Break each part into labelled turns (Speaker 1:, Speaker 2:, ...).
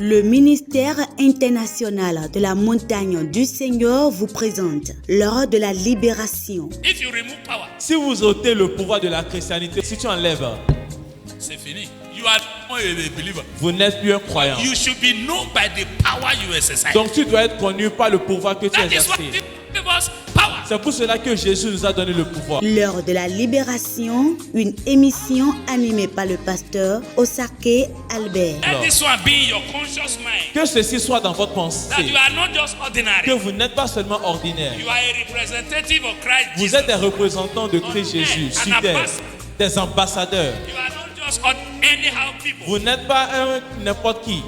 Speaker 1: Le ministère international de la montagne du Seigneur vous présente l'heure de la libération.
Speaker 2: If you remove power,
Speaker 3: Si vous ôtez le pouvoir de la christianité, si tu enlèves,
Speaker 2: c'est fini. You are not a believer.
Speaker 3: vous n'êtes plus un croyant.
Speaker 2: You should be known by the power you exercise.
Speaker 3: Donc tu dois être connu par le pouvoir que tu
Speaker 2: That is what
Speaker 3: exerces.
Speaker 2: give us power.
Speaker 3: C'est pour cela que Jésus nous a donné le pouvoir.
Speaker 1: L'heure de la libération, une émission animée par le pasteur Osake Albert.
Speaker 2: Let this one be in your conscious mind.
Speaker 3: Que ceci soit dans votre
Speaker 2: That
Speaker 3: pensée.
Speaker 2: you are not just
Speaker 3: Que
Speaker 2: ordinary.
Speaker 3: vous n'êtes pas seulement ordinaire.
Speaker 2: You are a representative of Christ
Speaker 3: Vous
Speaker 2: Jesus.
Speaker 3: êtes des représentants de Christ Jésus sur terre, des ambassadeurs.
Speaker 2: You are not just anyhow people.
Speaker 3: Vous n'êtes pas n'importe qui.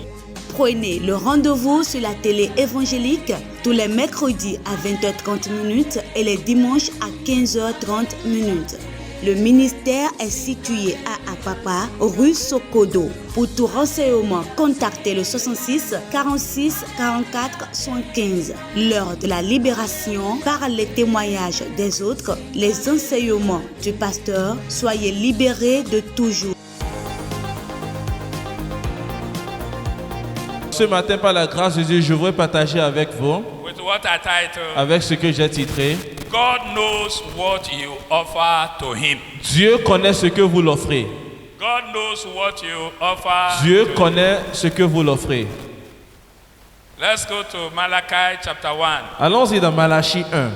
Speaker 1: Prenez le rendez-vous sur la télé évangélique tous les mercredis à 20h30 et les dimanches à 15h30. Le ministère est situé à Apapa, rue Sokodo. Pour tout renseignement, contactez le 66 46 44 115. L'heure de la libération, par les témoignages des autres, les enseignements du pasteur, soyez libérés de toujours.
Speaker 3: Ce matin, par la grâce de Dieu, je voudrais partager avec vous,
Speaker 2: With what I title,
Speaker 3: avec ce que j'ai titré,
Speaker 2: God knows what you offer to him.
Speaker 3: Dieu connaît ce que vous l'offrez.
Speaker 2: God knows what you offer.
Speaker 3: Dieu
Speaker 2: to
Speaker 3: connaît ce que vous l'offrez.
Speaker 2: Let's go to Malachi chapter 1,
Speaker 3: Allons-y dans Malachie 1,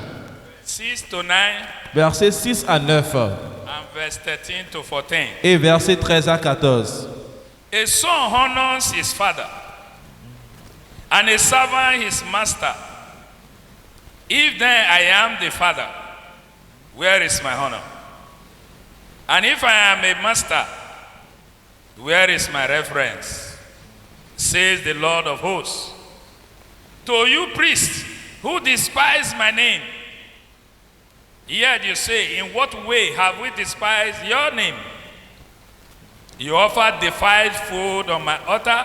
Speaker 2: 6 to 9
Speaker 3: versets 6 à 9
Speaker 2: and verse 13 to 14.
Speaker 3: et versets 13 à 14.
Speaker 2: A son honors his father, and a servant his master. If then I am the father, where is my honor? And if I am a master, where is my reverence? Says the Lord of hosts. To you priests who despise my name, yet you say, in what way have we despised your name? You offer defiled food on my altar.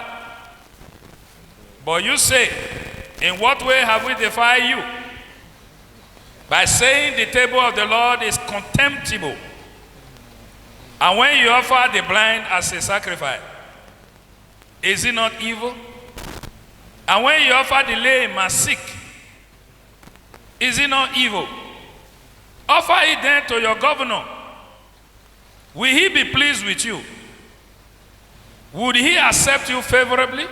Speaker 2: But you say, in what way have we defied you? By saying the table of the Lord is contemptible. And when you offer the blind as a sacrifice, is it not evil? And when you offer the lame as sick, is it not evil? Offer it then to your governor. Will he be pleased with you? Would he accept you favorably?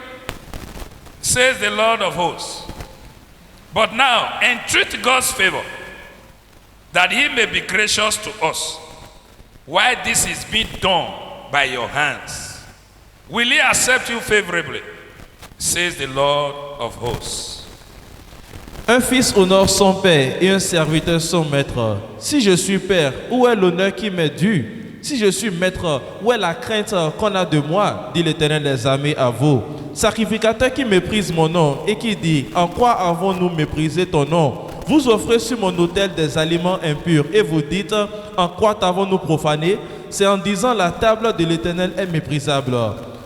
Speaker 2: Says the Lord of hosts. But now entreat God's favor, that he may be gracious to us, while this is being done by your hands. Will he accept you favorably? Says the Lord of hosts.
Speaker 3: Un fils honore son père et un serviteur son maître. Si je suis père, où est l'honneur qui m'est dû? Si je suis maître, où est la crainte qu'on a de moi, dit l'Éternel des armées à vous. Sacrificateur qui méprise mon nom et qui dit, en quoi avons-nous méprisé ton nom? Vous offrez sur mon autel des aliments impurs et vous dites, en quoi t'avons-nous profané? C'est en disant, la table de l'Éternel est méprisable.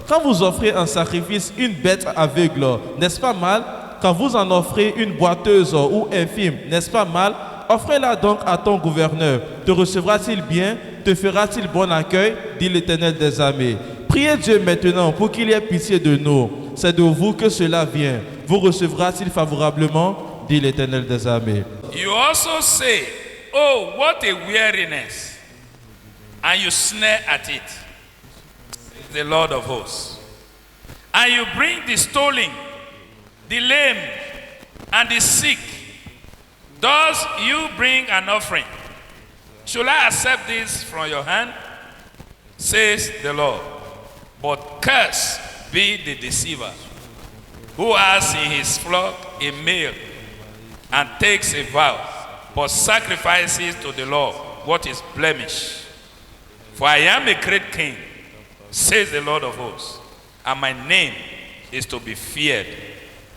Speaker 3: Quand vous offrez en sacrifice une bête aveugle, n'est-ce pas mal? Quand vous en offrez une boiteuse ou infime, n'est-ce pas mal? Offrez-la donc à ton gouverneur. Te recevra-t-il bien? Te fera-t-il bon accueil? Dit l'Éternel des armées. Priez Dieu maintenant pour qu'il ait pitié de nous. C'est de vous que cela vient. Vous recevra-t-il favorablement? Dit l'Éternel des armées.
Speaker 2: You also say, oh, what a weariness, and you snare at it, the Lord of hosts. And you bring the stolen, the lame, and the sick. Thus you bring an offering. Should I accept this from your hand? Says the Lord. But cursed be the deceiver, who has in his flock a male, and takes a vow, but sacrifices to the Lord what is blemished. For I am a great king, says the Lord of hosts, and my name is to be feared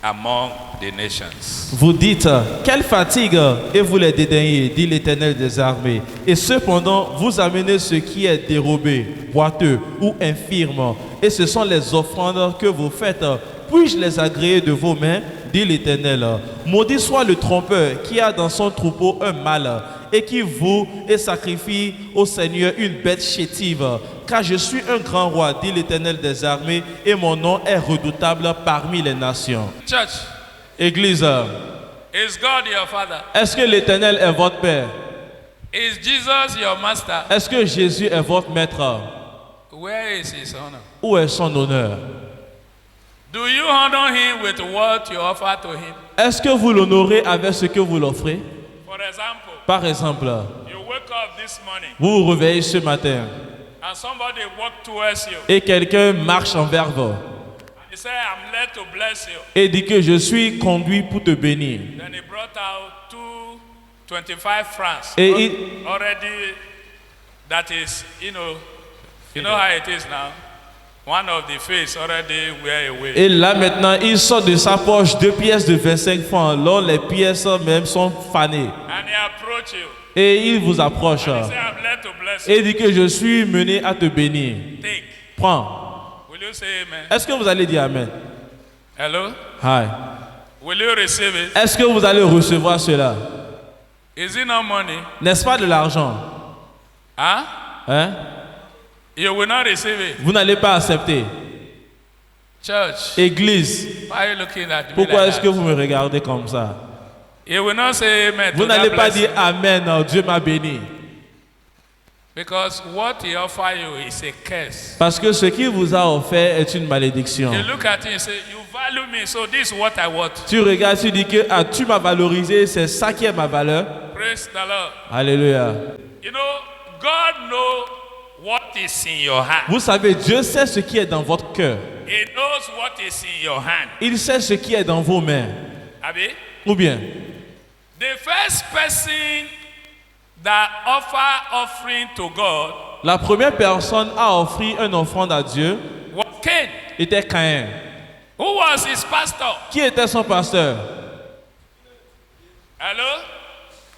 Speaker 2: among the nations.
Speaker 3: Vous dites, quelle fatigue, et vous les dédaignez, dit l'Éternel des armées. Et cependant, vous amenez ce qui est dérobé, boiteux ou infirme, et ce sont les offrandes que vous faites. Puis-je les agréer de vos mains, dit l'Éternel. Maudit soit le trompeur qui a dans son troupeau un mâle et qui voue et sacrifie au Seigneur une bête chétive. Car je suis un grand roi, dit l'Éternel des armées, et mon nom est redoutable parmi les nations.
Speaker 2: Church,
Speaker 3: Église,
Speaker 2: is God your father?
Speaker 3: est-ce que l'Éternel est votre Père?
Speaker 2: Is Jesus your master?
Speaker 3: Est-ce que Jésus est votre maître?
Speaker 2: Where is his honor?
Speaker 3: Où est son honneur?
Speaker 2: Do you honor him with what you offer to him?
Speaker 3: Est-ce que vous l'honorez avec ce que vous l'offrez?
Speaker 2: For example,
Speaker 3: Par exemple,
Speaker 2: you wake up this morning
Speaker 3: vous vous réveillez ce matin
Speaker 2: and somebody walk towards you
Speaker 3: et quelqu'un marche envers vous
Speaker 2: and he say, I'm led to bless you.
Speaker 3: et dit que je suis conduit pour te bénir.
Speaker 2: Then he brought out 25 francs.
Speaker 3: Et
Speaker 2: Already, that is, you know how it is now. One of the face already wear away.
Speaker 3: Et là maintenant, il sort de sa poche 2 pièces de 25 francs. Alors les pièces même sont fanées.
Speaker 2: And he approach you.
Speaker 3: Et il vous approche.
Speaker 2: And he say, I'm led to bless you.
Speaker 3: Et dit que je suis mené à te bénir.
Speaker 2: Take.
Speaker 3: Prends.
Speaker 2: Will you say amen?
Speaker 3: Est-ce que vous allez dire Amen?
Speaker 2: Hello?
Speaker 3: Hi.
Speaker 2: Will you receive it?
Speaker 3: Est-ce que vous allez recevoir cela?
Speaker 2: Is it not money?
Speaker 3: N'est-ce pas de l'argent?
Speaker 2: Huh?
Speaker 3: Hein?
Speaker 2: You will not receive it.
Speaker 3: Vous n'allez pas accepter.
Speaker 2: Church,
Speaker 3: Église,
Speaker 2: why are you looking at me
Speaker 3: pourquoi
Speaker 2: like
Speaker 3: est-ce
Speaker 2: that?
Speaker 3: que vous me regardez comme ça?
Speaker 2: You will not say amen to
Speaker 3: Vous
Speaker 2: that
Speaker 3: n'allez pas
Speaker 2: blessing.
Speaker 3: dire Amen, oh, Dieu m'a béni.
Speaker 2: Because what he offer you is a curse.
Speaker 3: Parce que ce qu'il vous a offert est une malédiction.
Speaker 2: You look at him and say, you value me, so this is what I want.
Speaker 3: Tu regardes, tu dis que tu m'as valorisé, c'est ça qui est ma valeur.
Speaker 2: Praise the Lord.
Speaker 3: Alléluia.
Speaker 2: You know, God knows what is in your hand.
Speaker 3: Vous savez, Dieu sait ce qui est dans votre cœur.
Speaker 2: He knows what is in your hand.
Speaker 3: Il sait ce qui est dans vos mains.
Speaker 2: Abi?
Speaker 3: Ou bien,
Speaker 2: The first person that offering to God
Speaker 3: la première personne à offrir une offrande à Dieu
Speaker 2: was Cain.
Speaker 3: était Caïn.
Speaker 2: Who was his pastor?
Speaker 3: Qui était son pasteur?
Speaker 2: Hello?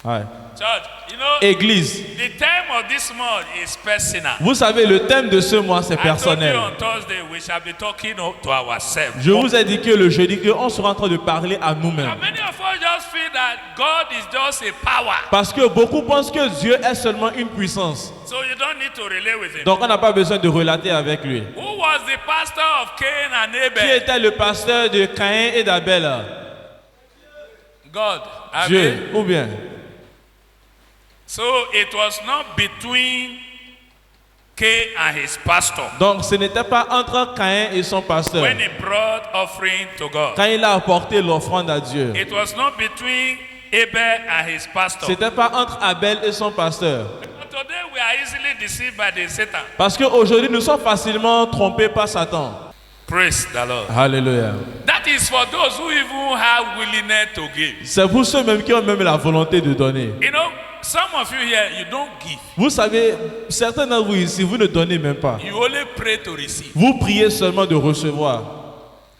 Speaker 3: Ouais.
Speaker 2: Church, you know,
Speaker 3: Église.
Speaker 2: the theme of this month is personal.
Speaker 3: Vous savez, le thème de ce mois, c'est
Speaker 2: I told you
Speaker 3: personnel.
Speaker 2: on Thursday we shall be talking to ourselves.
Speaker 3: Je vous ai dit que le jeudi, on sera en train de parler à
Speaker 2: Now,
Speaker 3: nous-mêmes.
Speaker 2: many of us just feel that God is just a power.
Speaker 3: Parce que beaucoup pensent que Dieu est seulement une puissance.
Speaker 2: So you don't need to relate with him.
Speaker 3: Donc on n'a pas besoin de relater avec lui.
Speaker 2: Who was the pastor of Cain and
Speaker 3: Qui
Speaker 2: Abel?
Speaker 3: était le pasteur de Caïn et d'Abel?
Speaker 2: God.
Speaker 3: Dieu.
Speaker 2: Amen.
Speaker 3: Ou bien?
Speaker 2: So it was not between Cain and his pastor
Speaker 3: Donc ce n'était pas entre Caïn et son pasteur.
Speaker 2: when he brought offering to God.
Speaker 3: Quand il a apporté l'offrande à Dieu.
Speaker 2: It was not between Abel and his pastor.
Speaker 3: C'était pas entre Abel et son pasteur.
Speaker 2: But today we are easily deceived by the Satan.
Speaker 3: Parce qu'aujourd'hui nous sommes facilement trompés par Satan.
Speaker 2: Praise the Lord.
Speaker 3: Alléluia.
Speaker 2: That is for those who even have willingness to give.
Speaker 3: C'est pour ceux même qui ont même la volonté de donner.
Speaker 2: You know, some of you here, you don't give.
Speaker 3: Vous savez, certains d'entre vous ici, vous ne donnez même pas.
Speaker 2: You only pray to receive.
Speaker 3: Vous priez seulement de recevoir.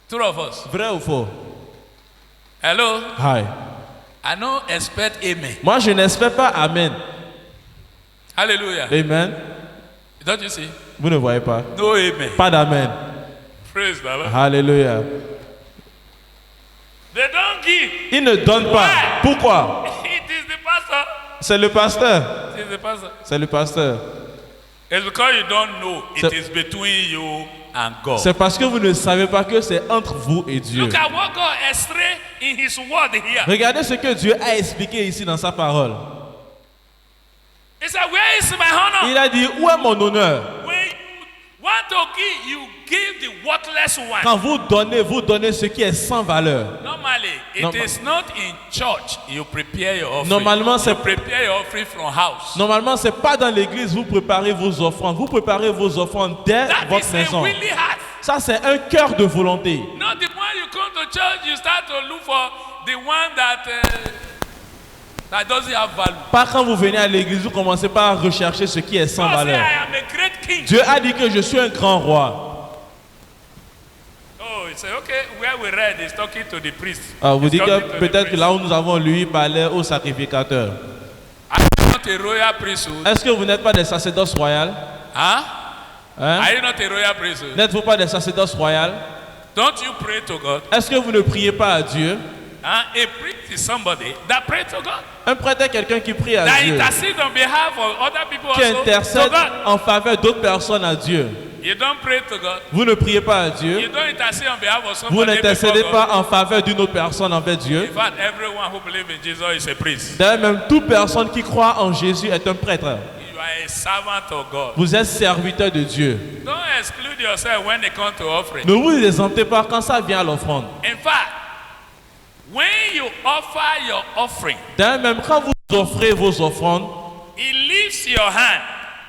Speaker 2: Two of us.
Speaker 3: Vrai ou faux?
Speaker 2: Hello?
Speaker 3: Hi.
Speaker 2: I don't expect amen.
Speaker 3: Moi, je n'espère pas Amen.
Speaker 2: Hallelujah.
Speaker 3: Amen.
Speaker 2: Don't you see?
Speaker 3: Vous ne voyez pas?
Speaker 2: No amen.
Speaker 3: Pas d'Amen.
Speaker 2: Praise the Lord.
Speaker 3: Alléluia.
Speaker 2: They don't give.
Speaker 3: Il ne donne pas.
Speaker 2: Why?
Speaker 3: Pourquoi?
Speaker 2: It is the pastor.
Speaker 3: C'est le pasteur.
Speaker 2: It is the pastor.
Speaker 3: C'est le pasteur.
Speaker 2: It's because you don't know. It
Speaker 3: So-
Speaker 2: is between you and God.
Speaker 3: C'est parce que vous ne savez pas que c'est entre vous et Dieu.
Speaker 2: Look at what God explained in His word here.
Speaker 3: Regardez ce que Dieu a expliqué ici dans sa parole.
Speaker 2: He said, "Where is my honor?"
Speaker 3: Il a dit, où est mon honneur?
Speaker 2: When you want to give, you give the worthless one.
Speaker 3: Quand vous donnez ce qui est sans valeur.
Speaker 2: Normally, it
Speaker 3: Normal-
Speaker 2: is not in church you prepare your offering.
Speaker 3: Normalement, c'est-
Speaker 2: you prepare your offering from house.
Speaker 3: Normalement, c'est pas dans l'église vous préparez vos offrandes. Vous préparez vos offrandes dès
Speaker 2: That
Speaker 3: votre
Speaker 2: is a
Speaker 3: maison.
Speaker 2: willing heart.
Speaker 3: Ça, c'est un cœur de volonté.
Speaker 2: Not the one you come to church, you start to look for the one that doesn't have value.
Speaker 3: Pas quand vous venez à l'église, vous commencez par rechercher ce qui est sans
Speaker 2: God say,
Speaker 3: valeur.
Speaker 2: I am a great king.
Speaker 3: Dieu a dit que je suis un grand roi.
Speaker 2: Oh, he said, okay, where we read is talking to the priest.
Speaker 3: Vous
Speaker 2: It's
Speaker 3: dites
Speaker 2: talking
Speaker 3: que
Speaker 2: to the
Speaker 3: peut-être que
Speaker 2: priest.
Speaker 3: là où nous avons lu, il parlait au sacrificateur.
Speaker 2: Are you not a royal priesthood?
Speaker 3: Est-ce que vous n'êtes pas des sacerdoces royales?
Speaker 2: Huh?
Speaker 3: Hein?
Speaker 2: Are you not a royal priesthood?
Speaker 3: N'êtes-vous pas des sacerdoces royales?
Speaker 2: Don't you pray to God?
Speaker 3: Est-ce que vous ne priez pas à Dieu?
Speaker 2: Huh? A priest priest is somebody that prays to God.
Speaker 3: Un prêtre est quelqu'un qui prie à
Speaker 2: That
Speaker 3: Dieu,
Speaker 2: intercede on behalf of other people
Speaker 3: qui
Speaker 2: also
Speaker 3: intercède
Speaker 2: to God.
Speaker 3: en faveur d'autres personnes à Dieu.
Speaker 2: You don't pray to God.
Speaker 3: Vous ne priez pas à
Speaker 2: You
Speaker 3: Dieu.
Speaker 2: don't intercede on behalf of
Speaker 3: Vous
Speaker 2: somebody
Speaker 3: n'intercédez
Speaker 2: before God.
Speaker 3: pas en faveur d'une autre personne envers Dieu.
Speaker 2: In fact, everyone who believes in Jesus is a priest.
Speaker 3: D'ailleurs, même toute personne qui croit en Jésus est un prêtre.
Speaker 2: You are a servant of God.
Speaker 3: Vous êtes serviteur de Dieu.
Speaker 2: Don't exclude yourself when it comes to offering.
Speaker 3: Ne vous exemptez pas quand ça vient à l'offrande.
Speaker 2: In fact, when you offer your offering,
Speaker 3: D'ailleurs, même quand vous offrez vos offrandes,
Speaker 2: it lifts your hand.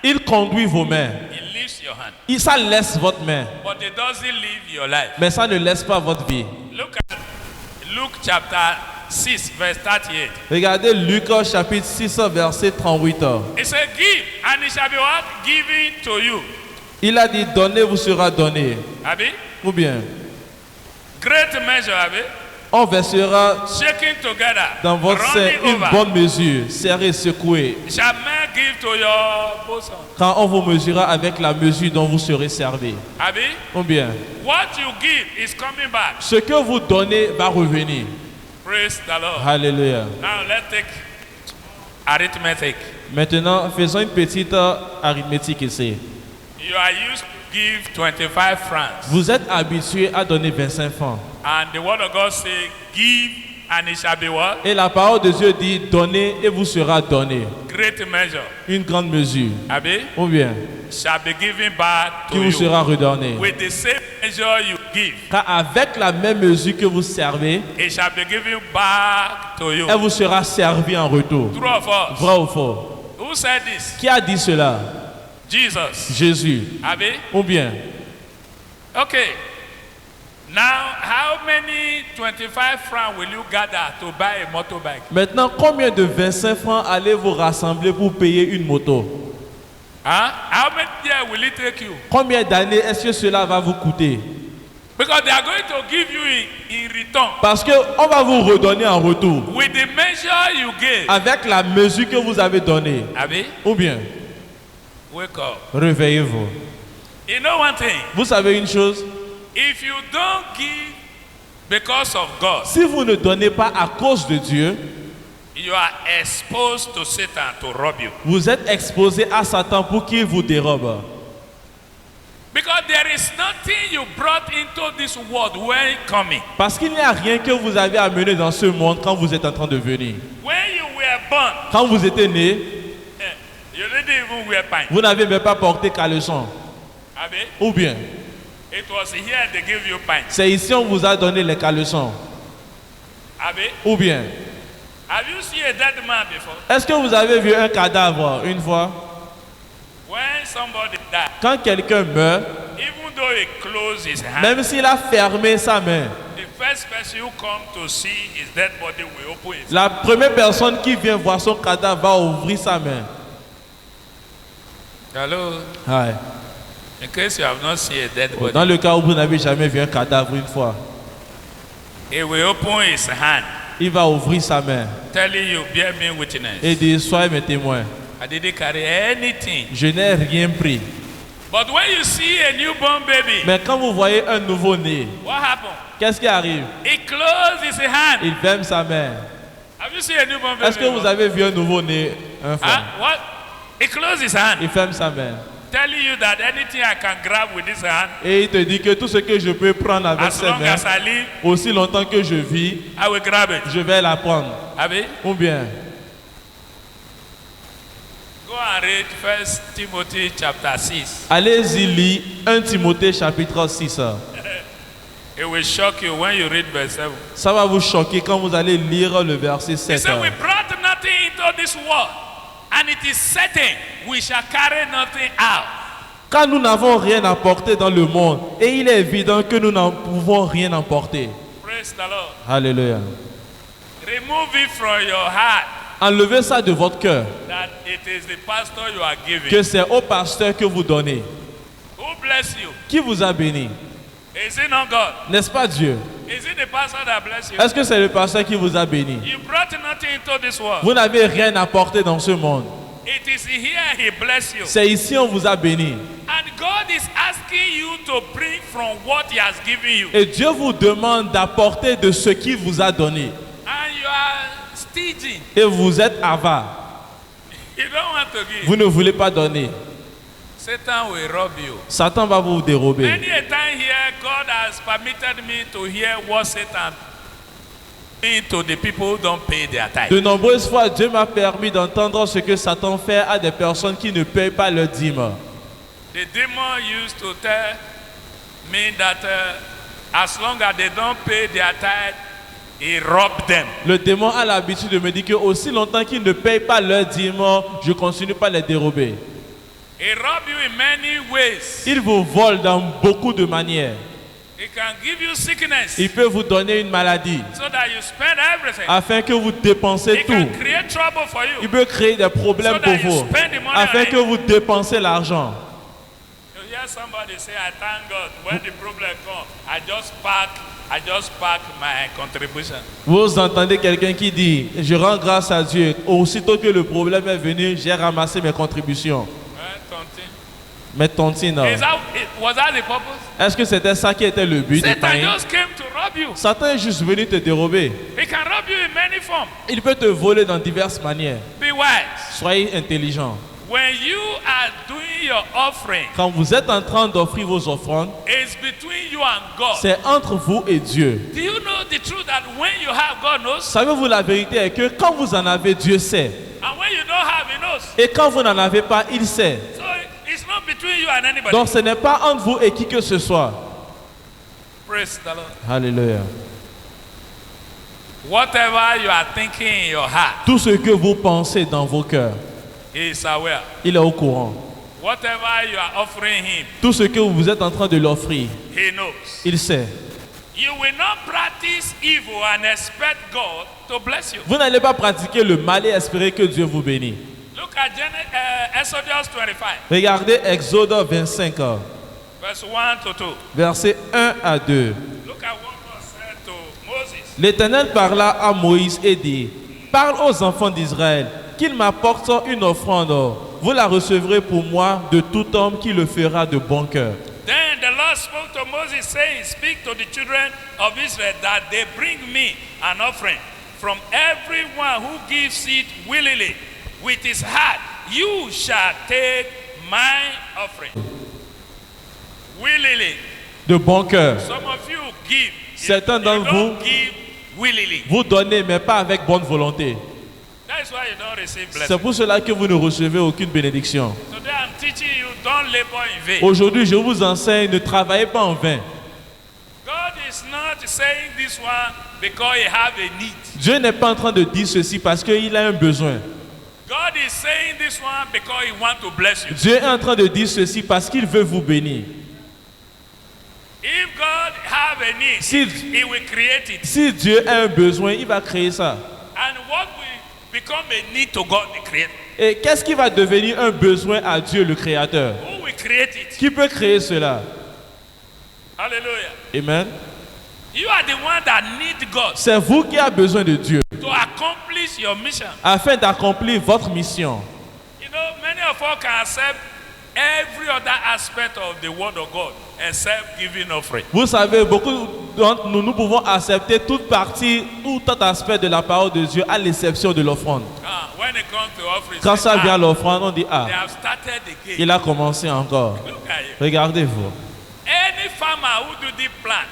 Speaker 3: il conduit vos mains.
Speaker 2: It lifts your hand.
Speaker 3: Ça laisse votre main,
Speaker 2: But it doesn't leave your life.
Speaker 3: mais ça ne laisse pas votre vie.
Speaker 2: Look at Luke chapter 6, verse 38.
Speaker 3: Regardez Luc chapitre 6, verset 38.
Speaker 2: It says, give, and it shall be what? Given to you.
Speaker 3: Il a dit, donnez, vous sera donné.
Speaker 2: Abi?
Speaker 3: Ou bien,
Speaker 2: Great measure, Abi.
Speaker 3: on versera
Speaker 2: Shaking together.
Speaker 3: dans votre sein
Speaker 2: running
Speaker 3: une
Speaker 2: over.
Speaker 3: bonne mesure, serrée, secouée.
Speaker 2: Shall men give to your bosom.
Speaker 3: Quand on vous mesurera avec la mesure dont vous serez servi.
Speaker 2: Abi?
Speaker 3: Ou bien,
Speaker 2: What you give is coming back.
Speaker 3: ce que vous donnez va revenir.
Speaker 2: Praise the Lord.
Speaker 3: Alléluia.
Speaker 2: Now let's take arithmetic.
Speaker 3: Maintenant, faisons une petite arithmétique ici.
Speaker 2: You are used to give 25 francs.
Speaker 3: Vous êtes habitué à donner 25 francs.
Speaker 2: And the word of God says, give and it shall be what?
Speaker 3: Et la parole de Dieu dit, donnez et vous sera donné.
Speaker 2: Great measure.
Speaker 3: Une grande mesure.
Speaker 2: Abi?
Speaker 3: Ou bien,
Speaker 2: Shall be given back
Speaker 3: qui
Speaker 2: to
Speaker 3: vous
Speaker 2: you.
Speaker 3: sera redonné.
Speaker 2: With the same measure you give,
Speaker 3: Car avec la même mesure que vous servez,
Speaker 2: it shall be given back to you.
Speaker 3: elle vous sera servie en retour.
Speaker 2: True of us.
Speaker 3: Vrai ou faux?
Speaker 2: Who said this?
Speaker 3: Qui a dit cela?
Speaker 2: Jesus.
Speaker 3: Jésus.
Speaker 2: Abi?
Speaker 3: Ou bien,
Speaker 2: Okay. Now, how many 25 francs will you gather to buy a motorbike?
Speaker 3: maintenant, combien de 25 francs allez-vous rassembler pour payer une moto?
Speaker 2: Huh? How many years will it take you?
Speaker 3: Combien d'années est-ce que cela va vous coûter?
Speaker 2: Because they are going to give you in return
Speaker 3: Parce qu'on va vous redonner en retour
Speaker 2: with the measure you gave.
Speaker 3: avec la mesure que vous avez donnée.
Speaker 2: Abi?
Speaker 3: Ou bien,
Speaker 2: Wake up.
Speaker 3: réveillez-vous.
Speaker 2: You know one thing?
Speaker 3: Vous savez une chose?
Speaker 2: If you don't give because of God,
Speaker 3: Si vous ne donnez pas à cause de Dieu,
Speaker 2: you are exposed to Satan to rob you.
Speaker 3: vous êtes exposé à Satan pour qu'il vous dérobe.
Speaker 2: Because there is nothing you brought into this world when coming.
Speaker 3: Parce qu'il n'y a rien que vous avez amené dans ce monde quand vous êtes en train de venir.
Speaker 2: When you were born,
Speaker 3: Quand vous étiez né,
Speaker 2: you didn't even wear pants.
Speaker 3: vous n'avez même pas porté caleçon.
Speaker 2: Abi?
Speaker 3: Ou bien,
Speaker 2: It was here they give you pants.
Speaker 3: c'est ici on vous a donné les caleçons.
Speaker 2: Abi?
Speaker 3: Ou bien,
Speaker 2: Have you seen a dead man before?
Speaker 3: est-ce que vous avez vu un cadavre une fois?
Speaker 2: When somebody died,
Speaker 3: Quand quelqu'un meurt,
Speaker 2: even though he closed his hand,
Speaker 3: même s'il a fermé sa main,
Speaker 2: the first person who come to see his dead body will open his.
Speaker 3: la première personne qui vient voir son cadavre va ouvrir sa main.
Speaker 2: Hello.
Speaker 3: Ouais.
Speaker 2: In case you have not seen a dead body,
Speaker 3: Dans le cas où vous n'avez jamais vu un cadavre une fois,
Speaker 2: he will open his hand,
Speaker 3: il va ouvrir sa main
Speaker 2: telling you, bear me witness.
Speaker 3: et dire, soyez mes témoins.
Speaker 2: I didn't carry anything.
Speaker 3: Je n'ai rien pris.
Speaker 2: But when you see a newborn baby,
Speaker 3: Mais quand vous voyez un nouveau-né,
Speaker 2: what happened?
Speaker 3: qu'est-ce qui arrive?
Speaker 2: He closed his hand.
Speaker 3: Il ferme sa main.
Speaker 2: Have you seen a newborn baby?
Speaker 3: Est-ce que vous avez vu un nouveau-né un fois?
Speaker 2: What? He closed his hand,
Speaker 3: Il ferme sa main.
Speaker 2: telling you that anything I can grab with this hand,
Speaker 3: Et il te dit que tout ce que je peux prendre avec
Speaker 2: as
Speaker 3: ses
Speaker 2: long
Speaker 3: mains,
Speaker 2: as I live,
Speaker 3: aussi longtemps que je vis,
Speaker 2: I will grab it.
Speaker 3: je vais la prendre.
Speaker 2: Abi?
Speaker 3: Ou bien,
Speaker 2: Go and read 1 Timothy chapter 6.
Speaker 3: allez-y lire 1 Timothée chapitre 6.
Speaker 2: It will shock you when you read verse 7.
Speaker 3: Ça va vous choquer quand vous allez lire le verset
Speaker 2: He
Speaker 3: 7.
Speaker 2: said, we brought nothing into this world, and it is certain we shall carry nothing out.
Speaker 3: Car nous n'avons rien apporté dans le monde, et il est évident que nous n'en pouvons rien emporter.
Speaker 2: Praise the Lord.
Speaker 3: Alléluia.
Speaker 2: Remove it from your heart
Speaker 3: Enlevez ça de votre cœur,
Speaker 2: that it is the pastor you are giving.
Speaker 3: que c'est au pasteur que vous donnez.
Speaker 2: Who bless you?
Speaker 3: Qui vous a béni?
Speaker 2: Is it not God?
Speaker 3: N'est-ce pas Dieu?
Speaker 2: Is it the pastor that bless you?
Speaker 3: Est-ce que c'est le pasteur qui vous a béni?
Speaker 2: You brought nothing into this world.
Speaker 3: Vous n'avez rien apporté dans ce monde.
Speaker 2: It is here he bless you.
Speaker 3: C'est ici on vous a béni.
Speaker 2: And God is asking you to bring from what he has given you.
Speaker 3: Et Dieu vous demande d'apporter de ce qu'il vous a donné.
Speaker 2: And you are stingy.
Speaker 3: Et vous êtes avare.
Speaker 2: You don't want to give.
Speaker 3: Vous ne voulez pas donner.
Speaker 2: Satan will rob you.
Speaker 3: Satan va vous dérober.
Speaker 2: Many a time here, God has permitted me to hear what Satan doing to the people who don't pay their tithe.
Speaker 3: De nombreuses fois, Dieu m'a permis d'entendre ce que Satan fait à des personnes qui ne payent pas leur dîme.
Speaker 2: The demon used to tell me that as long as they don't pay their tithe, he robbed them.
Speaker 3: Le démon a l'habitude de me dire que aussi longtemps qu'ils ne payent pas leur dîme, je continue pas les dérober.
Speaker 2: He robbed you in many ways.
Speaker 3: Il vous vole dans beaucoup de manières.
Speaker 2: He can give you sickness
Speaker 3: Il peut vous donner une maladie
Speaker 2: so that you spend everything.
Speaker 3: afin que vous dépensez
Speaker 2: He can
Speaker 3: tout.
Speaker 2: create trouble for you.
Speaker 3: Il peut créer des problèmes
Speaker 2: So
Speaker 3: pour
Speaker 2: that you
Speaker 3: vous
Speaker 2: spend the money
Speaker 3: afin
Speaker 2: on
Speaker 3: que
Speaker 2: it.
Speaker 3: vous dépensez l'argent.
Speaker 2: You hear somebody say, I thank God. When the problem comes, I just pack my contribution.
Speaker 3: Vous entendez quelqu'un qui dit « Je rends grâce à Dieu. Aussitôt que le problème est venu, j'ai ramassé mes contributions.
Speaker 2: Tontin. »
Speaker 3: Mes tontines.
Speaker 2: Was that the purpose?
Speaker 3: Est-ce que c'était ça qui était le but du
Speaker 2: Satan
Speaker 3: pain?
Speaker 2: just came to rob you.
Speaker 3: Satan est juste venu te dérober.
Speaker 2: He can rob you in many forms.
Speaker 3: Il peut te voler dans diverses manières.
Speaker 2: Be wise.
Speaker 3: Soyez intelligent.
Speaker 2: When you are doing your offering,
Speaker 3: Quand vous êtes en train d'offrir vos offrandes,
Speaker 2: it's between you and God.
Speaker 3: c'est entre vous et Dieu.
Speaker 2: Do you know the truth that when you have, God knows?
Speaker 3: Savez-vous, la vérité est que quand vous en avez, Dieu sait.
Speaker 2: And when you don't have, He knows.
Speaker 3: Et quand vous n'en avez pas, il sait.
Speaker 2: So it's not between you and anybody.
Speaker 3: Donc ce n'est pas entre vous et qui que ce soit.
Speaker 2: Praise the Lord.
Speaker 3: Alléluia.
Speaker 2: Whatever you are thinking in your heart,
Speaker 3: Tout ce que vous pensez dans vos cœurs,
Speaker 2: He is aware.
Speaker 3: il est au courant.
Speaker 2: Whatever you are offering Him,
Speaker 3: Tout ce que vous êtes en train de l'offrir,
Speaker 2: He knows.
Speaker 3: il sait.
Speaker 2: You will not practice evil and expect God to bless you.
Speaker 3: Vous n'allez pas pratiquer le mal et espérer que Dieu vous bénisse.
Speaker 2: Look at Exodus 25,
Speaker 3: Regardez Exode 25,
Speaker 2: verse 1 to 2.
Speaker 3: versets 1 à 2.
Speaker 2: Look at what God said to Moses.
Speaker 3: L'Éternel parla à Moïse et dit, parle aux enfants d'Israël qu'ils m'apportent une offrande. Vous la recevrez pour moi de tout homme qui le fera de bon cœur.
Speaker 2: Then the Lord spoke to Moses, saying, Speak to the children of Israel that they bring me an offering. From everyone who gives it willingly with his heart, you shall take my offering. Willingly.
Speaker 3: De bon cœur.
Speaker 2: Some of you give.
Speaker 3: Certains
Speaker 2: You
Speaker 3: d'entre
Speaker 2: don't
Speaker 3: vous,
Speaker 2: give willingly.
Speaker 3: vous donnez, mais pas avec bonne volonté.
Speaker 2: That's why you don't receive
Speaker 3: C'est
Speaker 2: blessing.
Speaker 3: pour cela que vous ne recevez aucune bénédiction.
Speaker 2: Today I'm teaching you, don't labor in vain.
Speaker 3: Aujourd'hui, je vous enseigne, ne travaillez pas en vain.
Speaker 2: God is not saying this one because he have a need.
Speaker 3: Dieu n'est pas en train de dire ceci parce qu'il a un besoin.
Speaker 2: God is saying this one because he want to bless you.
Speaker 3: Dieu est en train de dire ceci parce qu'il veut vous bénir.
Speaker 2: If God have a need,
Speaker 3: Si-
Speaker 2: he will create it.
Speaker 3: Si Dieu a un besoin, il va créer ça.
Speaker 2: And what will become a need to God, the creator?
Speaker 3: Et qu'est-ce qui va devenir un besoin à Dieu, le Créateur?
Speaker 2: Who will create it?
Speaker 3: Qui peut créer cela?
Speaker 2: Hallelujah.
Speaker 3: Amen.
Speaker 2: You are the one that need God
Speaker 3: C'est vous qui avez besoin de Dieu
Speaker 2: to accomplish your mission.
Speaker 3: afin d'accomplir votre mission.
Speaker 2: You know, many of us can accept every other aspect of the word of God except giving offering.
Speaker 3: Vous savez, beaucoup d'entre nous, nous pouvons accepter toute partie ou tout aspect de la parole de Dieu à l'exception de l'offrande.
Speaker 2: When it comes to offering,
Speaker 3: Quand
Speaker 2: say,
Speaker 3: ça vient à
Speaker 2: "Ah,
Speaker 3: l'offrande, on dit,
Speaker 2: they
Speaker 3: ah,
Speaker 2: have started again."
Speaker 3: il a commencé encore.
Speaker 2: Look at you.
Speaker 3: Regardez-vous.
Speaker 2: Any farmer who do the plant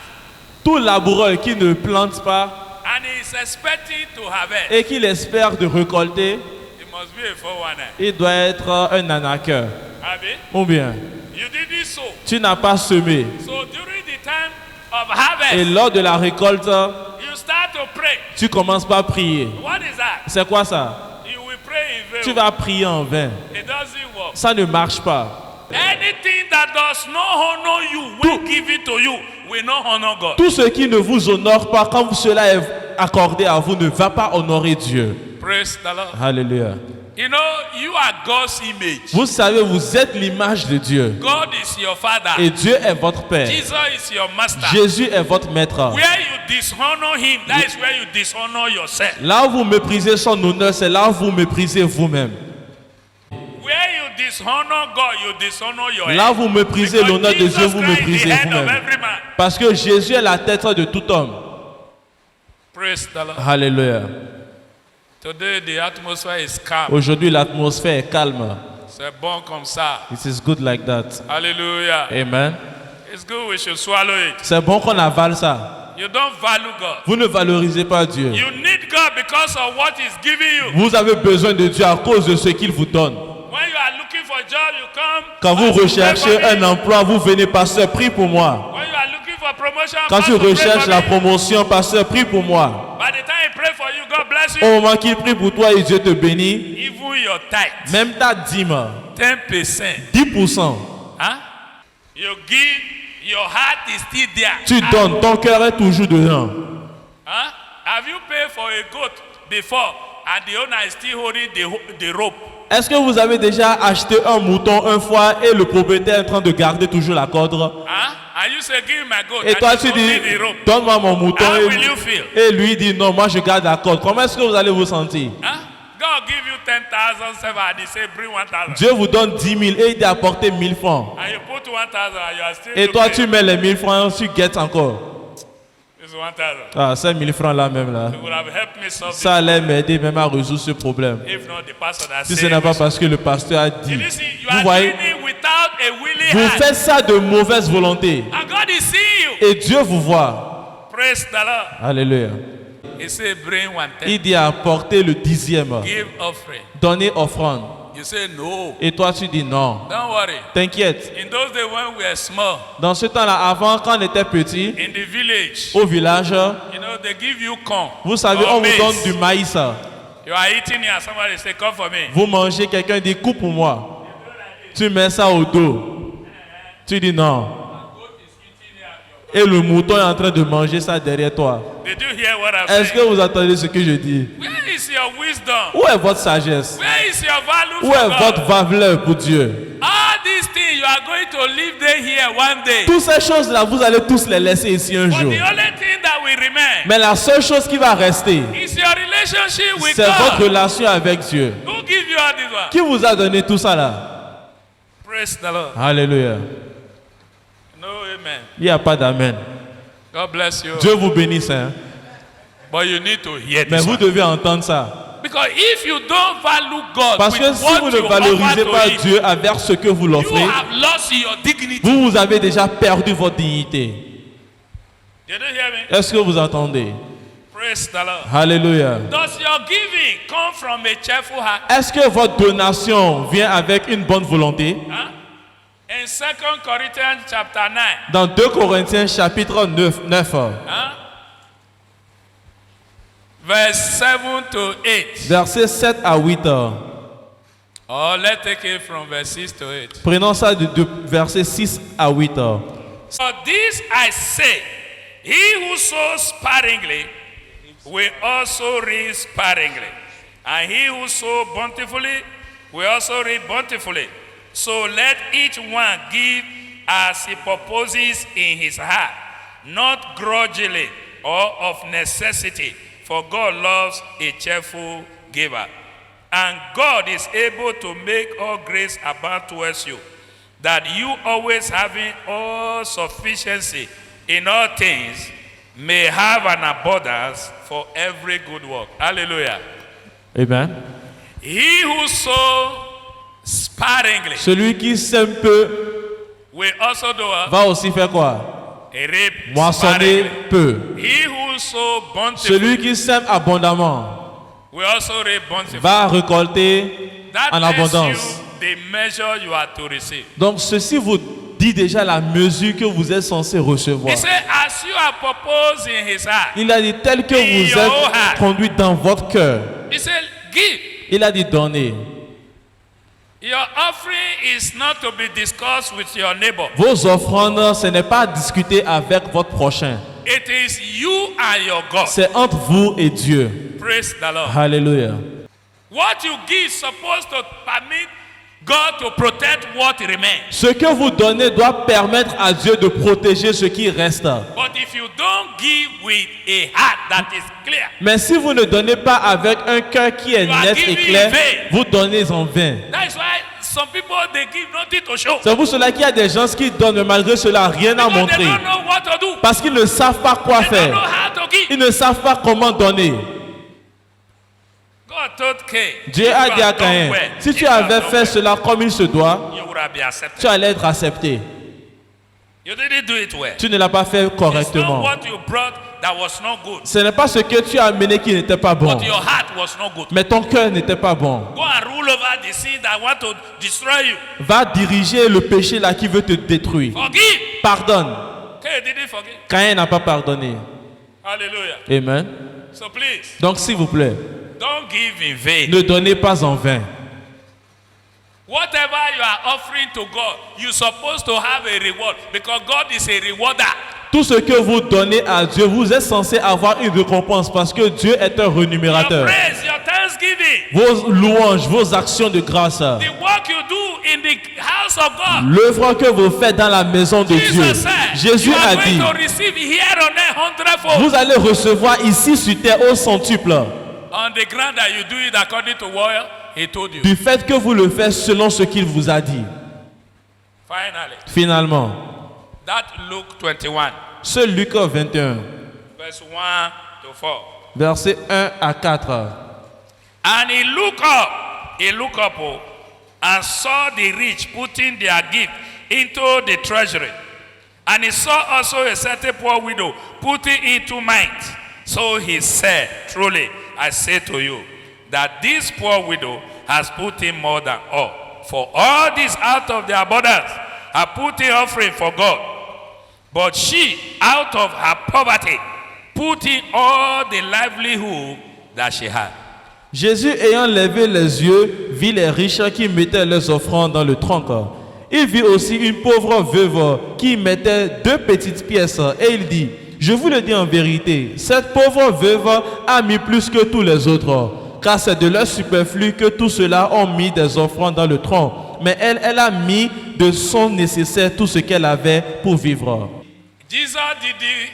Speaker 3: Tout laboureur qui ne plante pas
Speaker 2: and is expecting to harvest,
Speaker 3: et qui espère de récolter,
Speaker 2: it must be a 419.
Speaker 3: il doit être un arnaqueur.
Speaker 2: Abi,
Speaker 3: Ou bien,
Speaker 2: you didn't sow.
Speaker 3: tu n'as pas semé.
Speaker 2: So during the time of
Speaker 3: Et
Speaker 2: harvest,
Speaker 3: lors de la récolte,
Speaker 2: you start to pray.
Speaker 3: tu commences par prier.
Speaker 2: What is that?
Speaker 3: C'est quoi ça?
Speaker 2: You will pray in
Speaker 3: Tu
Speaker 2: vain.
Speaker 3: vas prier en vain.
Speaker 2: It doesn't work.
Speaker 3: Ça ne marche pas.
Speaker 2: Anything that does not honor you when given to you will not honor God.
Speaker 3: Tout ce qui ne vous honore pas quand cela est accordé à vous ne va pas honorer Dieu.
Speaker 2: Praise the Lord.
Speaker 3: Alléluia.
Speaker 2: You know, you are God's image.
Speaker 3: Vous savez, vous êtes l'image de Dieu.
Speaker 2: God is your father.
Speaker 3: Et Dieu est votre Père.
Speaker 2: Jesus is your master.
Speaker 3: Jésus est votre maître.
Speaker 2: Where you dishonor him, that is where you dishonor yourself.
Speaker 3: Là où vous méprisez son honneur, c'est là où vous méprisez vous-même.
Speaker 2: Where you dishonor God, you dishonor your
Speaker 3: Là où
Speaker 2: head.
Speaker 3: vous méprisez
Speaker 2: Because
Speaker 3: l'honneur de
Speaker 2: Jesus
Speaker 3: Dieu, vous
Speaker 2: Christ is
Speaker 3: méprisez
Speaker 2: the head of
Speaker 3: vous-même.
Speaker 2: every man.
Speaker 3: Parce que Jésus est la tête de tout homme.
Speaker 2: Praise the Lord.
Speaker 3: Alléluia.
Speaker 2: Today the atmosphere is calm.
Speaker 3: Aujourd'hui, l'atmosphère est calme.
Speaker 2: C'est bon comme ça.
Speaker 3: It is good like that.
Speaker 2: Hallelujah.
Speaker 3: Amen.
Speaker 2: It's good we should swallow it.
Speaker 3: C'est bon qu'on avale ça.
Speaker 2: You don't value God.
Speaker 3: Vous ne valorisez pas Dieu.
Speaker 2: You need God because of what He's giving you.
Speaker 3: Vous avez besoin de Dieu à cause de ce qu'il vous donne.
Speaker 2: When you are looking for a job, you come.
Speaker 3: Quand vous
Speaker 2: "Pastor,
Speaker 3: recherchez
Speaker 2: pray for me."
Speaker 3: un emploi, vous venez, pasteur, prie pour moi.
Speaker 2: When you are looking for promotion,
Speaker 3: Quand tu
Speaker 2: "Pastor, pray
Speaker 3: recherches
Speaker 2: for
Speaker 3: la
Speaker 2: me."
Speaker 3: promotion, pasteur, prie pour moi.
Speaker 2: By the time He pray for you, God bless you.
Speaker 3: Au moment qu'il prie pour toi et Dieu te bénit,
Speaker 2: Even your tithe,
Speaker 3: même ta dîme,
Speaker 2: 10%.
Speaker 3: 10%,
Speaker 2: Huh? You give, your heart is still there.
Speaker 3: tu donnes, ton cœur est toujours dedans.
Speaker 2: Huh? Have you paid for a goat before and the owner is still holding the rope?
Speaker 3: Est-ce que vous avez déjà acheté un mouton une fois et le propriétaire est en train de garder toujours la corde?
Speaker 2: Huh? And you say, give me my goat.
Speaker 3: Et
Speaker 2: and
Speaker 3: toi
Speaker 2: he's
Speaker 3: tu dis,
Speaker 2: holding the rope.
Speaker 3: donne-moi mon mouton.
Speaker 2: How will you feel?
Speaker 3: Et lui dit, non, moi je garde la corde. Comment est-ce que vous allez vous sentir?
Speaker 2: Huh? God give you 10,000 and He say, bring 1,000.
Speaker 3: Dieu vous donne 10 000 et il t'a apporté 1000 francs.
Speaker 2: And you put 1,000 and you are still
Speaker 3: Et toi
Speaker 2: looking.
Speaker 3: tu mets les 1000 francs, tu guettes encore.
Speaker 2: It's 1,000.
Speaker 3: Ah, ces 1000 francs là même là.
Speaker 2: It would have helped me solve
Speaker 3: Ça allait m'aider même à résoudre ce problème.
Speaker 2: it. If not, the pastor that
Speaker 3: Si ce
Speaker 2: said,
Speaker 3: n'est pas parce que le pasteur a dit.
Speaker 2: you see, you
Speaker 3: Vous
Speaker 2: are
Speaker 3: voyez,
Speaker 2: doing it without a willing
Speaker 3: vous
Speaker 2: heart.
Speaker 3: faites ça de mauvaise volonté.
Speaker 2: And God is seeing you.
Speaker 3: Et Dieu vous voit.
Speaker 2: Praise the Lord.
Speaker 3: Alléluia.
Speaker 2: He said, bring 1,000.
Speaker 3: Il dit apporter le 10e.
Speaker 2: Give offering.
Speaker 3: Donner offrande.
Speaker 2: You say no.
Speaker 3: Et toi tu dis non.
Speaker 2: Don't worry.
Speaker 3: T'inquiète.
Speaker 2: In those days when we were small,
Speaker 3: Dans ce temps-là, avant, quand on était petit,
Speaker 2: in the village,
Speaker 3: au village,
Speaker 2: you know, they give you corn.
Speaker 3: vous savez,
Speaker 2: or
Speaker 3: on vous
Speaker 2: maize.
Speaker 3: donne du maïs.
Speaker 2: You are eating here, somebody say, come for me.
Speaker 3: Vous mangez, quelqu'un dit coupe pour moi. Tu mets ça au dos. Tu dis non. Et le mouton est en train de manger ça derrière toi.
Speaker 2: Did you hear what I'm
Speaker 3: Est-ce que
Speaker 2: saying?
Speaker 3: vous entendez ce que je dis?
Speaker 2: Where is your wisdom?
Speaker 3: Où est votre sagesse?
Speaker 2: Where is your value
Speaker 3: Où
Speaker 2: for
Speaker 3: est votre
Speaker 2: God?
Speaker 3: valeur pour Dieu?
Speaker 2: All these things, you are going to leave them here one day.
Speaker 3: Toutes ces choses-là, vous allez tous les laisser ici un
Speaker 2: But
Speaker 3: jour.
Speaker 2: the only thing that will remain
Speaker 3: Mais la seule chose qui va rester,
Speaker 2: is your relationship with
Speaker 3: c'est votre
Speaker 2: God.
Speaker 3: relation avec Dieu.
Speaker 2: Who give you all this one?
Speaker 3: Qui vous a donné tout ça là?
Speaker 2: Praise the Lord.
Speaker 3: Alléluia.
Speaker 2: No amen.
Speaker 3: Il n'y a pas d'amen.
Speaker 2: God bless you.
Speaker 3: Dieu vous bénisse. Hein?
Speaker 2: But you need to hear
Speaker 3: Mais
Speaker 2: this
Speaker 3: vous
Speaker 2: one.
Speaker 3: devez entendre ça.
Speaker 2: Because if you don't value God
Speaker 3: Parce
Speaker 2: with
Speaker 3: que si
Speaker 2: what
Speaker 3: vous ne
Speaker 2: you
Speaker 3: valorisez
Speaker 2: offer
Speaker 3: pas
Speaker 2: to Him,
Speaker 3: Dieu avec ce que vous
Speaker 2: you
Speaker 3: l'offrez,
Speaker 2: have lost your dignity.
Speaker 3: vous avez déjà perdu votre dignité.
Speaker 2: Did you hear me?
Speaker 3: Est-ce que vous entendez?
Speaker 2: Praise the Lord.
Speaker 3: Alléluia.
Speaker 2: Does your giving come from a cheerful heart?
Speaker 3: Est-ce que votre donation vient avec une bonne volonté?
Speaker 2: Huh? In 2 Corinthians chapter 9,
Speaker 3: Dans 2 Corinthiens chapitre 9,
Speaker 2: huh? verse 7 to 8.
Speaker 3: versets 7 à 8.
Speaker 2: Or let's take it from verse 6 to 8.
Speaker 3: Prenons ça de versets 6 à 8.
Speaker 2: So this I say, he who sows sparingly will also reap sparingly, and he who sows bountifully will also reap bountifully. So let each one give as he purposes in his heart, not grudgingly or of necessity, for God loves a cheerful giver. And God is able to make all grace abound towards you, that you always having all sufficiency in all things may have an abundance for every good work. Hallelujah.
Speaker 3: Amen.
Speaker 2: He who sows sparingly
Speaker 3: Celui qui sème peu
Speaker 2: will also do a
Speaker 3: va aussi faire quoi?
Speaker 2: reap
Speaker 3: Moissonner
Speaker 2: sparingly.
Speaker 3: peu.
Speaker 2: He who sows
Speaker 3: Celui
Speaker 2: bountifully
Speaker 3: qui sème abondamment
Speaker 2: will also reap bountifully.
Speaker 3: va récolter
Speaker 2: That
Speaker 3: en
Speaker 2: tells
Speaker 3: abondance.
Speaker 2: you the measure you are to receive.
Speaker 3: Donc ceci vous dit déjà la mesure que vous êtes censé recevoir.
Speaker 2: He said, as you are proposed in his heart,
Speaker 3: Il a dit tel que
Speaker 2: In
Speaker 3: vous
Speaker 2: your
Speaker 3: êtes
Speaker 2: heart.
Speaker 3: conduit dans votre cœur.
Speaker 2: he said, give.
Speaker 3: Il a dit donnez.
Speaker 2: Your offering is not to be discussed with your neighbor.
Speaker 3: Vos offrandes, ce n'est pas à discuter avec votre prochain.
Speaker 2: It is you and your God.
Speaker 3: C'est entre vous et Dieu.
Speaker 2: Praise the Lord.
Speaker 3: Alléluia.
Speaker 2: What you give is supposed to permit God to protect what remains.
Speaker 3: Ce que vous donnez doit permettre à Dieu de protéger ce qui reste.
Speaker 2: But if you don't give with a heart that is clear,
Speaker 3: Mais si vous ne donnez pas avec un cœur qui est
Speaker 2: You are
Speaker 3: net et
Speaker 2: giving
Speaker 3: clair,
Speaker 2: in vain.
Speaker 3: vous donnez en vain.
Speaker 2: that is why some people they give nothing to show.
Speaker 3: C'est pour cela qu'il y a des gens qui donnent, mais malgré cela, rien à
Speaker 2: Because they
Speaker 3: montrer.
Speaker 2: don't know what to do.
Speaker 3: Parce qu'ils ne savent pas quoi
Speaker 2: They don't know
Speaker 3: faire.
Speaker 2: how to give.
Speaker 3: Ils ne savent pas comment donner.
Speaker 2: God told Cain,
Speaker 3: Dieu
Speaker 2: if
Speaker 3: a
Speaker 2: you
Speaker 3: dit à
Speaker 2: had done
Speaker 3: Caïn,
Speaker 2: well,
Speaker 3: si
Speaker 2: if
Speaker 3: tu
Speaker 2: you had
Speaker 3: avais
Speaker 2: done
Speaker 3: fait
Speaker 2: well,
Speaker 3: cela comme il se doit,
Speaker 2: you would have been accepted.
Speaker 3: tu allais être accepté.
Speaker 2: You didn't do it well.
Speaker 3: Tu ne l'as pas fait
Speaker 2: It's not
Speaker 3: correctement.
Speaker 2: what you brought that was not good,
Speaker 3: Ce n'est pas ce que tu as amené qui n'était pas bon,
Speaker 2: but your heart was not good.
Speaker 3: mais ton cœur n'était pas bon.
Speaker 2: Go and rule over the sin that want to destroy you.
Speaker 3: Va diriger le péché là qui veut te détruire.
Speaker 2: Forgive.
Speaker 3: Pardonne.
Speaker 2: Cain didn't forgive.
Speaker 3: Caïn n'a pas pardonné.
Speaker 2: Hallelujah.
Speaker 3: Amen.
Speaker 2: So please,
Speaker 3: Donc s'il vous plaît,
Speaker 2: don't give in vain.
Speaker 3: ne donnez pas en vain.
Speaker 2: Whatever you are offering to God, you're supposed to have a reward because God is a rewarder.
Speaker 3: Tout ce que vous donnez à Dieu, vous êtes censé avoir une récompense parce que Dieu est un
Speaker 2: Your
Speaker 3: rémunérateur.
Speaker 2: praise, your thanksgiving,
Speaker 3: Vos louanges, vos actions de grâce,
Speaker 2: the work you do in the house of God.
Speaker 3: l'œuvre que vous faites dans la maison de Dieu.
Speaker 2: Jesus said,
Speaker 3: Jésus
Speaker 2: you are
Speaker 3: a
Speaker 2: going
Speaker 3: dit,
Speaker 2: to receive here on earth hundredfold.
Speaker 3: vous allez recevoir ici sur terre au centuple,
Speaker 2: On the ground that you do it according to what He told you.
Speaker 3: du fait que vous le faites selon ce qu'il vous a dit.
Speaker 2: Finally,
Speaker 3: Finalement,
Speaker 2: that Luke 21,
Speaker 3: ce Luc 21,
Speaker 2: verse 1 to 4.
Speaker 3: versets 1 à 4.
Speaker 2: And he looked up, oh, and saw the rich putting their gift into the treasury. And he saw also a certain poor widow putting into mite. So he said, truly, I say to you, that this poor widow has put in more than all. For all these out of their abundance are putting offering for God. But she, out of her poverty, put in all the livelihood that she had.
Speaker 3: Jésus, ayant levé les yeux, vit les riches qui mettaient leurs offrandes dans le tronc. Il vit aussi une pauvre veuve qui mettait 2 petites pièces et il dit, je vous le dis en vérité, cette pauvre veuve a mis plus que tous les autres, car c'est de leur superflu que tous ceux-là ont mis des offrandes dans le tronc. Mais elle a mis de son nécessaire tout ce qu'elle avait pour vivre.
Speaker 2: Jesus didn't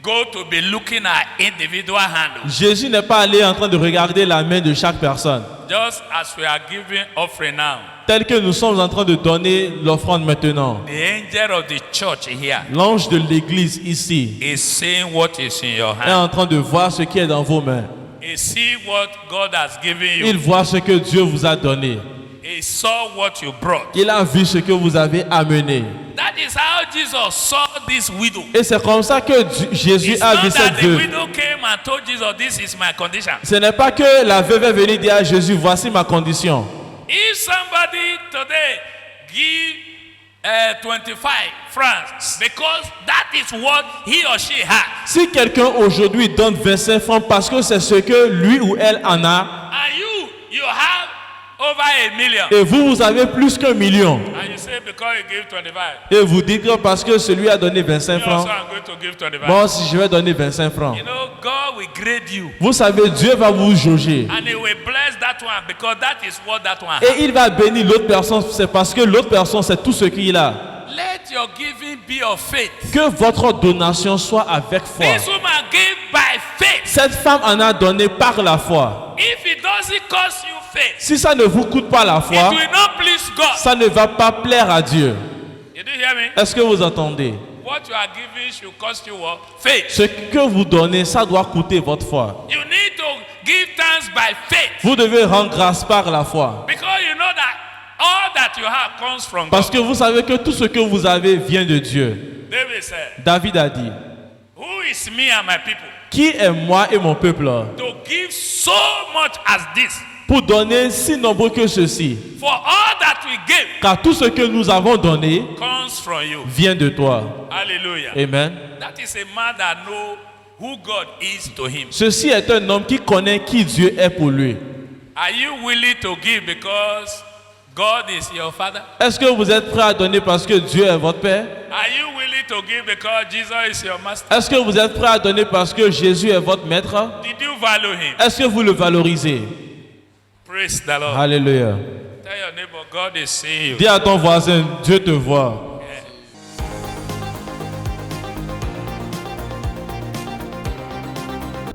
Speaker 2: go to be looking at individual handles.
Speaker 3: Jésus n'est pas allé en train de regarder la main de chaque personne.
Speaker 2: Just as we are giving offering now,
Speaker 3: Tel que nous sommes en train de donner l'offrande maintenant.
Speaker 2: the angel of the church here
Speaker 3: L'ange de l'église ici
Speaker 2: is seeing what is in your
Speaker 3: est
Speaker 2: hand.
Speaker 3: en train de voir ce qui est dans vos mains.
Speaker 2: He see what God has given
Speaker 3: Il
Speaker 2: you.
Speaker 3: voit ce que Dieu vous a donné.
Speaker 2: He saw what you brought.
Speaker 3: Il a vu ce que vous avez amené.
Speaker 2: That is how Jesus saw this widow.
Speaker 3: Et c'est comme ça que Jésus
Speaker 2: It's
Speaker 3: a
Speaker 2: not
Speaker 3: vu
Speaker 2: that
Speaker 3: cette
Speaker 2: the
Speaker 3: veuve.
Speaker 2: widow came and told Jesus, this is my condition.
Speaker 3: Ce n'est pas que la veuve est venue dire à Jésus, voici ma condition.
Speaker 2: If somebody today give 25 francs because that is what he or she has,
Speaker 3: Si quelqu'un aujourd'hui donne 25 francs parce que c'est ce que lui ou elle en a,
Speaker 2: and you have over 1 million,
Speaker 3: et vous, vous avez plus qu'1 million,
Speaker 2: and you say because you give 25,
Speaker 3: et vous dites que parce que celui a donné 25
Speaker 2: me
Speaker 3: francs,
Speaker 2: also I'm going to give 25.
Speaker 3: moi aussi je vais donner 25 francs.
Speaker 2: You know, God will grade you,
Speaker 3: Vous savez, Dieu va vous jauger.
Speaker 2: and He will bless that one because that is what that one has.
Speaker 3: Et il va bénir l'autre personne, c'est parce que l'autre personne, c'est tout ce qu'il a.
Speaker 2: Let your giving be of faith.
Speaker 3: Que votre donation soit avec foi.
Speaker 2: This woman gave by faith.
Speaker 3: Cette femme en a donné par la foi.
Speaker 2: If it doesn't cost you faith,
Speaker 3: Si ça ne vous coûte pas la
Speaker 2: it
Speaker 3: foi,
Speaker 2: will not please God.
Speaker 3: ça ne va pas plaire à Dieu.
Speaker 2: You do hear me?
Speaker 3: Est-ce que vous entendez?
Speaker 2: What you are giving should cost you what? Faith.
Speaker 3: Ce que vous donnez, ça doit coûter votre foi.
Speaker 2: You need to give thanks by faith
Speaker 3: Vous devez rendre grâce par la foi.
Speaker 2: because you know that all that you have comes from
Speaker 3: Parce
Speaker 2: God.
Speaker 3: que vous savez que tout ce que vous avez vient de Dieu.
Speaker 2: David said,
Speaker 3: David a dit,
Speaker 2: who is me and my people
Speaker 3: qui est moi et mon peuple
Speaker 2: to give so much as this?
Speaker 3: pour donner si nombreux que ceci?
Speaker 2: For all that we give
Speaker 3: Car tout ce que nous avons donné
Speaker 2: comes from you.
Speaker 3: vient de toi.
Speaker 2: Hallelujah.
Speaker 3: Amen.
Speaker 2: That is a man that knows who God is to him.
Speaker 3: Ceci est un homme qui connaît qui Dieu est pour lui.
Speaker 2: Are you willing to give because God is your father?
Speaker 3: Est-ce que vous êtes prêt à donner parce que Dieu est votre Père?
Speaker 2: Are you willing to give because Jesus is your master?
Speaker 3: Est-ce que vous êtes prêt à donner parce que Jésus est votre maître?
Speaker 2: Did you value him?
Speaker 3: Est-ce que vous le valorisez?
Speaker 2: Praise the Lord.
Speaker 3: Alléluia.
Speaker 2: Tell your neighbor, God is seeing you.
Speaker 3: Dis à ton voisin, Dieu te voit.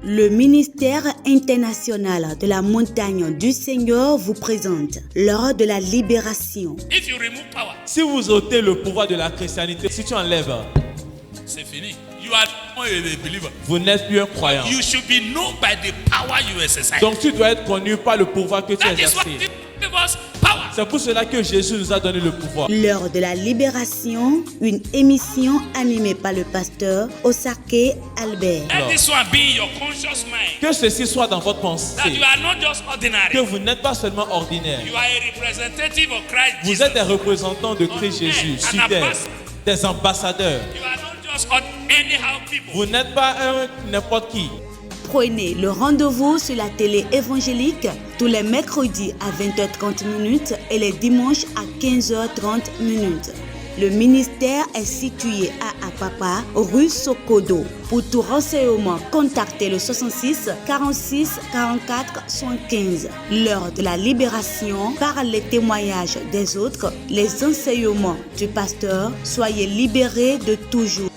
Speaker 1: Le ministère international de la montagne du Seigneur vous présente l'heure de la libération.
Speaker 2: If you remove power,
Speaker 3: Si vous ôtez le pouvoir de la chrétienté, si tu enlèves,
Speaker 2: c'est fini. You are more a believer.
Speaker 3: Vous n'êtes plus un croyant.
Speaker 2: You should be known by the power you exercise.
Speaker 3: Donc tu dois être connu par le pouvoir que tu
Speaker 2: That is what
Speaker 3: exerces.
Speaker 2: give us power.
Speaker 3: C'est pour cela que Jésus nous a donné le pouvoir.
Speaker 1: L'heure de la libération, une émission animée par le pasteur Osake Albert.
Speaker 2: Let this one be in your conscious mind.
Speaker 3: Que ceci soit dans votre
Speaker 2: That
Speaker 3: pensée.
Speaker 2: you are not just
Speaker 3: Que
Speaker 2: ordinary.
Speaker 3: vous n'êtes pas seulement ordinaire.
Speaker 2: You are a representative of Christ
Speaker 3: Vous
Speaker 2: Jesus.
Speaker 3: êtes des représentants de Christ
Speaker 2: On earth,
Speaker 3: Jésus
Speaker 2: an
Speaker 3: sur terre,
Speaker 2: ambassador.
Speaker 3: des ambassadeurs.
Speaker 2: You are not just anyhow people.
Speaker 3: Vous n'êtes pas un n'importe qui.
Speaker 1: Prenez le rendez-vous sur la télé évangélique tous les mercredis à 20h30 et les dimanches à 15h30. Le ministère est situé à Apapa, rue Sokodo. Pour tout renseignement, contactez le 66 46 44 75. L'heure de la libération, par les témoignages des autres, les enseignements du pasteur, soyez libérés de toujours.